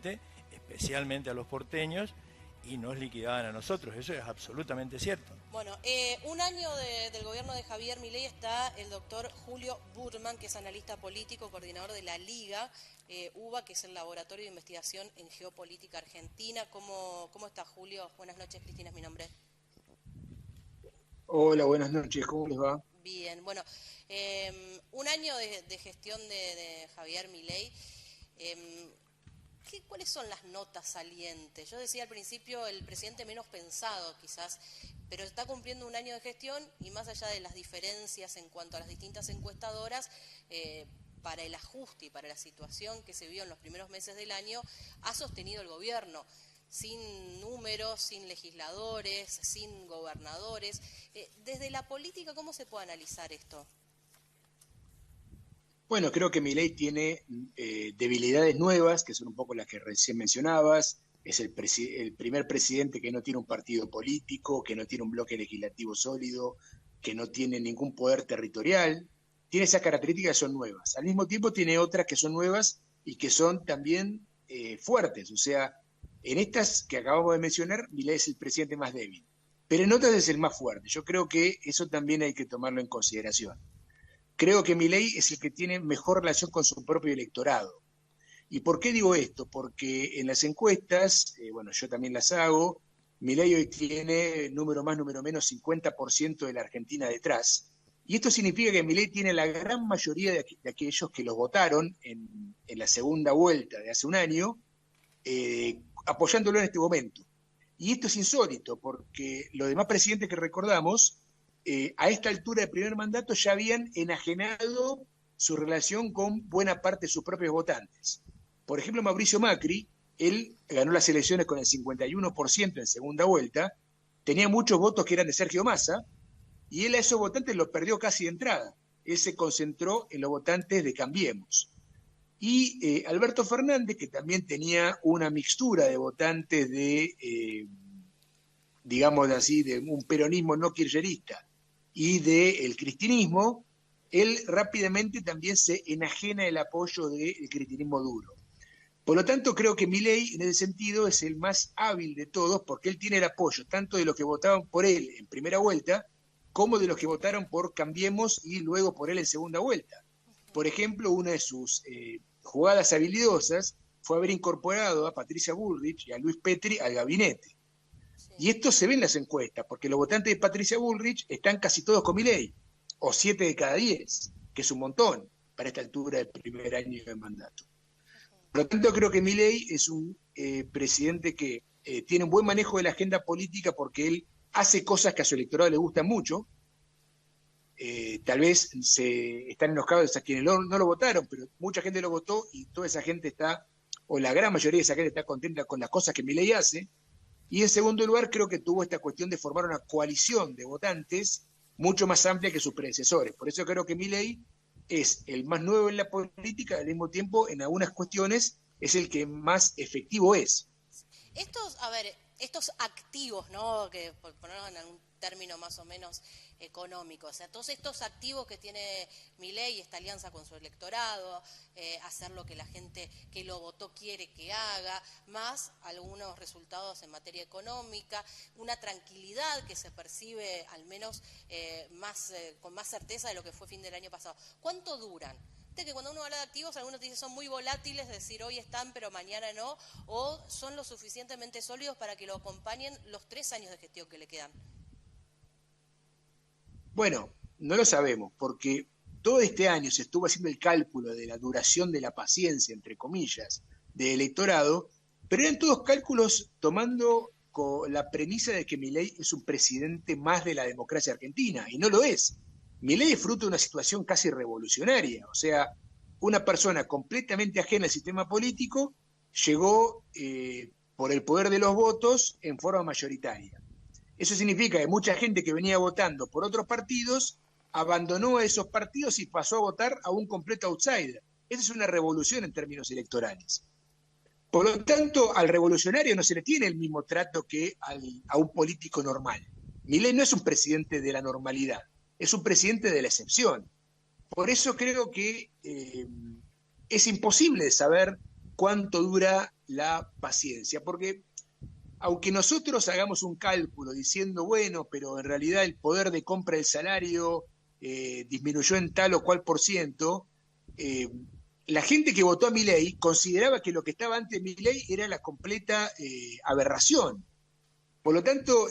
presidente, especialmente a los porteños, y nos liquidaban a nosotros. Eso es absolutamente cierto. Bueno, un año del gobierno de Javier Milei está el doctor Julio Burman, que es analista político, coordinador de la Liga UBA, que es el Laboratorio de Investigación en Geopolítica Argentina. ¿Cómo está, Julio? Buenas noches, Cristina es mi nombre. Hola, buenas noches, ¿cómo les va? Bien, bueno, un año de gestión de Javier Milei. ¿Cuáles son las notas salientes? Yo decía al principio el presidente menos pensado quizás, pero está cumpliendo un año de gestión y más allá de las diferencias en cuanto a las distintas encuestadoras, para el ajuste y para la situación que se vio en los primeros meses del año, ha sostenido el gobierno, sin números, sin legisladores, sin gobernadores. Desde la política, ¿cómo se puede analizar esto? Bueno, creo que Milei tiene debilidades nuevas, que son un poco las que recién mencionabas. Es el primer presidente que no tiene un partido político, que no tiene un bloque legislativo sólido, que no tiene ningún poder territorial. Tiene esas características que son nuevas. Al mismo tiempo tiene otras que son nuevas y que son también fuertes. O sea, en estas que acabamos de mencionar, Milei es el presidente más débil. Pero en otras es el más fuerte. Yo creo que eso también hay que tomarlo en consideración. Creo que Milei es el que tiene mejor relación con su propio electorado. ¿Y por qué digo esto? Porque en las encuestas, bueno, yo también las hago, Milei hoy tiene, número más, número menos, 50% de la Argentina detrás. Y esto significa que Milei tiene la gran mayoría de aquellos que los votaron en la segunda vuelta de hace un año, apoyándolo en este momento. Y esto es insólito, porque los demás presidentes que recordamos, a esta altura del primer mandato ya habían enajenado su relación con buena parte de sus propios votantes. Por ejemplo, Mauricio Macri, él ganó las elecciones con el 51% en segunda vuelta, tenía muchos votos que eran de Sergio Massa, y él a esos votantes los perdió casi de entrada. Él se concentró en los votantes de Cambiemos. Y Alberto Fernández, que también tenía una mixtura de votantes de, digamos así, de un peronismo no kirchnerista y del cristinismo, él rápidamente también se enajena el apoyo del cristinismo duro. Por lo tanto, creo que Milei, en ese sentido, es el más hábil de todos, porque él tiene el apoyo tanto de los que votaban por él en primera vuelta, como de los que votaron por Cambiemos y luego por él en segunda vuelta. Por ejemplo, una de sus jugadas habilidosas fue haber incorporado a Patricia Bullrich y a Luis Petri al gabinete. Y esto se ve en las encuestas, porque los votantes de Patricia Bullrich están casi todos con Milei, o 7 de cada 10, que es un montón para esta altura del primer año de mandato. Por lo tanto, creo que Milei es un presidente que tiene un buen manejo de la agenda política porque él hace cosas que a su electorado le gustan mucho. Tal vez se están enojados a quienes no lo votaron, pero mucha gente lo votó y toda esa gente está, o la gran mayoría de esa gente está contenta con las cosas que Milei hace. Y en segundo lugar, creo que tuvo esta cuestión de formar una coalición de votantes mucho más amplia que sus predecesores. Por eso creo que Milei es el más nuevo en la política, al mismo tiempo, en algunas cuestiones, es el que más efectivo es. Estos activos, ¿no? Que por ponerlo en un término más o menos económico, o sea, todos estos activos que tiene Milei, esta alianza con su electorado, hacer lo que la gente que lo votó quiere que haga, más algunos resultados en materia económica, una tranquilidad que se percibe al menos con más certeza de lo que fue fin del año pasado. ¿Cuánto duran? Que cuando uno habla de activos, algunos dicen son muy volátiles, es decir, hoy están pero mañana no, o son lo suficientemente sólidos para que lo acompañen los 3 años de gestión que le quedan. Bueno, no lo sabemos, porque todo este año se estuvo haciendo el cálculo de la duración de la paciencia, entre comillas, del electorado, pero eran todos cálculos tomando la premisa de que Milei es un presidente más de la democracia argentina, y no lo es. Milei es fruto de una situación casi revolucionaria, o sea, una persona completamente ajena al sistema político llegó por el poder de los votos en forma mayoritaria. Eso significa que mucha gente que venía votando por otros partidos abandonó a esos partidos y pasó a votar a un completo outsider. Esa es una revolución en términos electorales. Por lo tanto, al revolucionario no se le tiene el mismo trato que a un político normal. Milei no es un presidente de la normalidad, es un presidente de la excepción. Por eso creo que es imposible saber cuánto dura la paciencia, porque aunque nosotros hagamos un cálculo diciendo, bueno, pero en realidad el poder de compra del salario disminuyó en tal o cual por ciento, la gente que votó a Milei consideraba que lo que estaba antes de Milei era la completa aberración. Por lo tanto,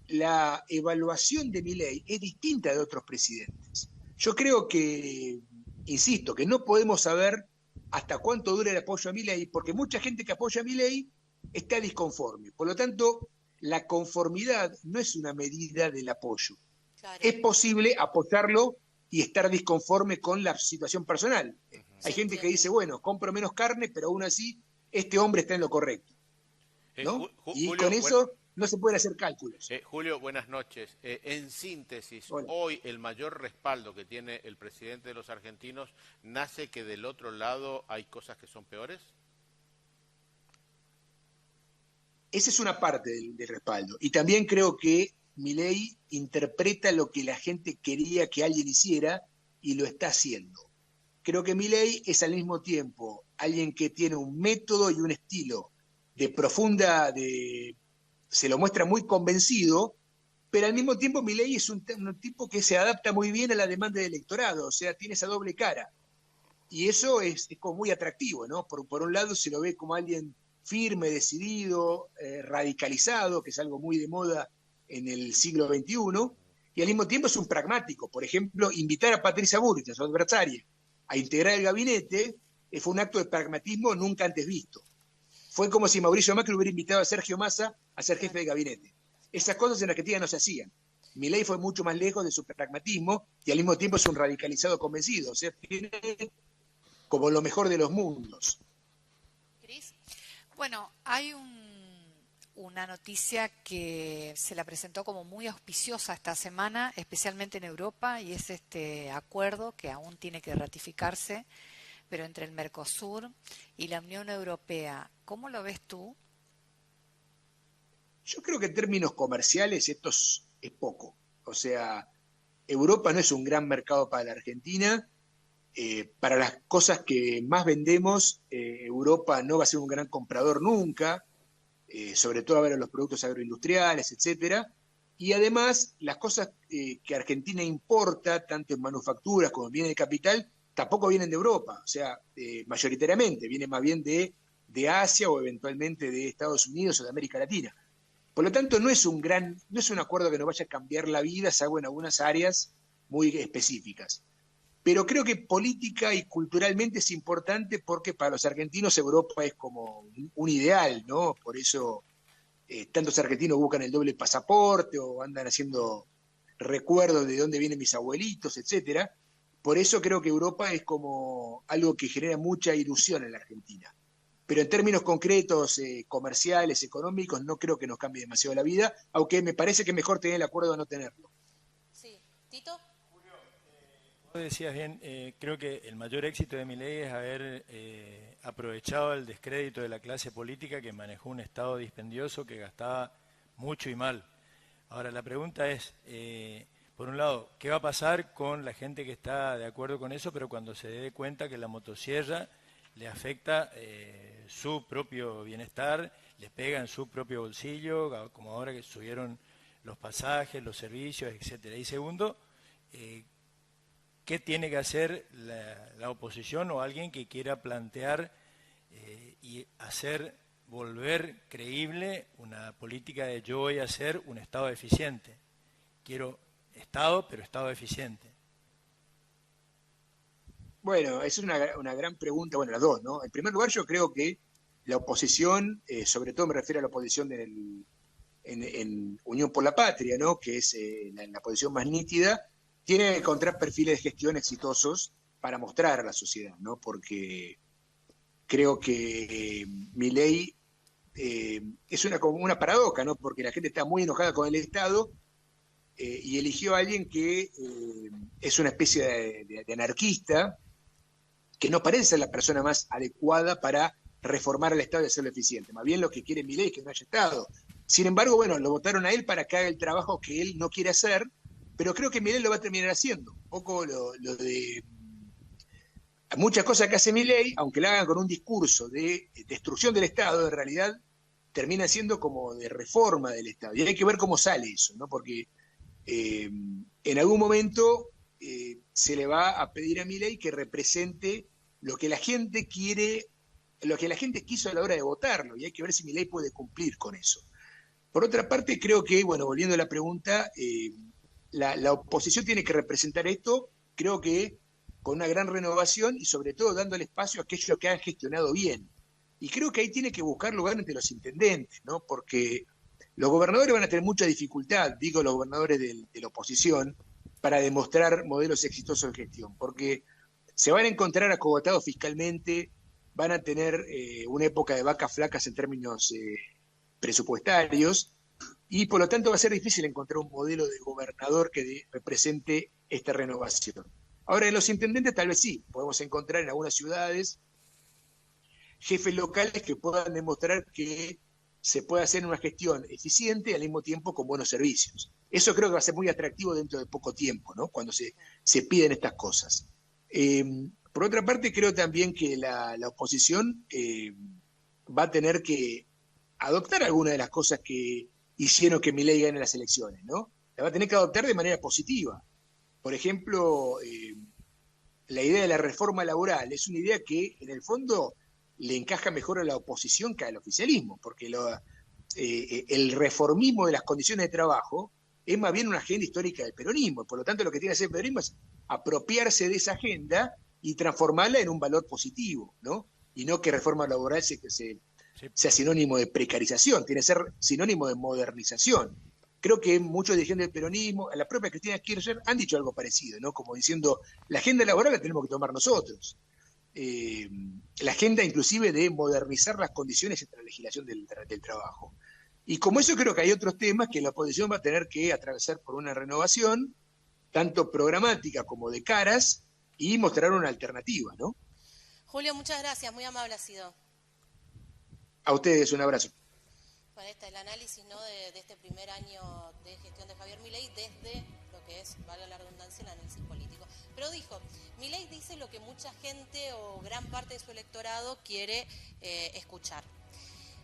la evaluación de Milei es distinta de otros presidentes. Yo creo que, insisto, que no podemos saber hasta cuánto dura el apoyo a Milei, porque mucha gente que apoya a Milei está disconforme. Por lo tanto, la conformidad no es una medida del apoyo. Claro. Es posible apoyarlo y estar disconforme con la situación personal. Hay gente que dice, bueno, compro menos carne, pero aún así este hombre está en lo correcto, ¿no? Y Julio, con eso no se pueden hacer cálculos. Julio, buenas noches. En síntesis, hola. Hoy el mayor respaldo que tiene el presidente de los argentinos nace que del otro lado hay cosas que son peores. Esa es una parte del respaldo. Y también creo que Milei interpreta lo que la gente quería que alguien hiciera y lo está haciendo. Creo que Milei es al mismo tiempo alguien que tiene un método y un estilo de profunda, se lo muestra muy convencido, pero al mismo tiempo Milei es un tipo que se adapta muy bien a la demanda del electorado, o sea, tiene esa doble cara. Y eso es como muy atractivo, ¿no? Por un lado se lo ve como alguien firme, decidido, radicalizado, que es algo muy de moda en el siglo XXI, y al mismo tiempo es un pragmático. Por ejemplo, invitar a Patricia Bullrich, su adversaria, a integrar el gabinete fue un acto de pragmatismo nunca antes visto. Fue como si Mauricio Macri hubiera invitado a Sergio Massa a ser jefe de gabinete. Esas cosas en Argentina no se hacían. Milei fue mucho más lejos de su pragmatismo y al mismo tiempo es un radicalizado convencido. O sea, tiene como lo mejor de los mundos. ¿Cris? Bueno, hay una noticia que se la presentó como muy auspiciosa esta semana, especialmente en Europa, y es este acuerdo que aún tiene que ratificarse, pero entre el Mercosur y la Unión Europea. ¿Cómo lo ves tú? Yo creo que en términos comerciales esto es poco. O sea, Europa no es un gran mercado para la Argentina. Para las cosas que más vendemos, Europa no va a ser un gran comprador nunca, sobre todo a ver los productos agroindustriales, etcétera. Y además, las cosas que Argentina importa, tanto en manufacturas como en bienes de capital, tampoco vienen de Europa. O sea, mayoritariamente, vienen más bien de Asia o eventualmente de Estados Unidos o de América Latina. Por lo tanto, no es un acuerdo que nos vaya a cambiar la vida, salvo en algunas áreas muy específicas. Pero creo que política y culturalmente es importante porque para los argentinos Europa es como un ideal, ¿no? Por eso tantos argentinos buscan el doble pasaporte o andan haciendo recuerdos de dónde vienen mis abuelitos, etcétera. Por eso creo que Europa es como algo que genera mucha ilusión en la Argentina. Pero en términos concretos, comerciales, económicos, no creo que nos cambie demasiado la vida, aunque me parece que es mejor tener el acuerdo a no tenerlo. Sí. ¿Tito? Vos decías bien, creo que el mayor éxito de Milei es haber aprovechado el descrédito de la clase política que manejó un Estado dispendioso que gastaba mucho y mal. Ahora, la pregunta es, por un lado, ¿qué va a pasar con la gente que está de acuerdo con eso, pero cuando se dé cuenta que la motosierra le afecta su propio bienestar, les pega en su propio bolsillo, como ahora que subieron los pasajes, los servicios, etcétera? Y segundo, ¿qué tiene que hacer la oposición o alguien que quiera plantear y hacer volver creíble una política de yo voy a ser un Estado eficiente? Quiero Estado, pero Estado eficiente. Bueno, es una gran pregunta, bueno, las dos, ¿no? En primer lugar, yo creo que la oposición, sobre todo me refiero a la oposición en Unión por la Patria, ¿no? Que es la oposición más nítida, tiene que encontrar perfiles de gestión exitosos para mostrar a la sociedad, ¿no? Porque creo que Milei es como una paradoja, ¿no? Porque la gente está muy enojada con el Estado y eligió a alguien que es una especie de anarquista, que no parece ser la persona más adecuada para reformar el Estado y hacerlo eficiente. Más bien lo que quiere Milei es que no haya Estado. Sin embargo, bueno, lo votaron a él para que haga el trabajo que él no quiere hacer, pero creo que Milei lo va a terminar haciendo. Un poco lo de muchas cosas que hace Milei, aunque la hagan con un discurso de destrucción del Estado, en realidad termina siendo como de reforma del Estado. Y hay que ver cómo sale eso, ¿no? Porque en algún momento se le va a pedir a Milei que represente lo que la gente quiere, lo que la gente quiso a la hora de votarlo, y hay que ver si Milei puede cumplir con eso. Por otra parte, creo que, bueno, volviendo a la pregunta, la oposición tiene que representar esto, creo que con una gran renovación y sobre todo dándole espacio a aquellos que han gestionado bien. Y creo que ahí tiene que buscar lugar entre los intendentes, ¿no? Porque los gobernadores van a tener mucha dificultad, digo los gobernadores de la oposición, para demostrar modelos exitosos de gestión, porque se van a encontrar acogotados fiscalmente, van a tener una época de vacas flacas en términos presupuestarios, y por lo tanto va a ser difícil encontrar un modelo de gobernador que represente esta renovación. Ahora, en los intendentes tal vez sí, podemos encontrar en algunas ciudades jefes locales que puedan demostrar que se puede hacer una gestión eficiente y al mismo tiempo con buenos servicios. Eso creo que va a ser muy atractivo dentro de poco tiempo, ¿no? Cuando se piden estas cosas. Por otra parte, creo también que la oposición va a tener que adoptar algunas de las cosas que hicieron que Milei gane las elecciones, ¿no? La va a tener que adoptar de manera positiva. Por ejemplo, la idea de la reforma laboral es una idea que en el fondo le encaja mejor a la oposición que al oficialismo, porque el reformismo de las condiciones de trabajo es más bien una agenda histórica del peronismo, por lo tanto lo que tiene que hacer el peronismo es apropiarse de esa agenda y transformarla en un valor positivo, ¿no? Y no que reforma laboral sea sinónimo de precarización, tiene que ser sinónimo de modernización. Creo que muchos dirigentes del peronismo, la propia Cristina Kirchner, han dicho algo parecido, ¿no? Como diciendo, la agenda laboral la tenemos que tomar nosotros. La agenda inclusive de modernizar las condiciones entre la legislación del trabajo. Y como eso creo que hay otros temas que la oposición va a tener que atravesar por una renovación, tanto programática como de caras, y mostrar una alternativa, ¿no? Julio, muchas gracias, muy amable ha sido. A ustedes un abrazo. Bueno, este es el análisis, ¿no?, de este primer año de gestión de Javier Milei desde lo que es, valga la redundancia, el análisis político. Pero dijo, Milei dice lo que mucha gente o gran parte de su electorado quiere escuchar.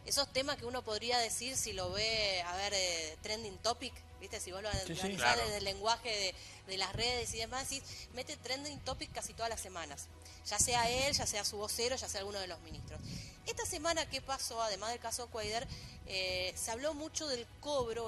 Esos temas que uno podría decir si lo ve, a ver, trending topic, ¿viste? Si vos lo analizás claro, desde el lenguaje de las redes y demás, y mete trending topic casi todas las semanas. Ya sea él, ya sea su vocero, ya sea alguno de los ministros. Esta semana, ¿qué pasó? Además del caso Cuader, se habló mucho del cobro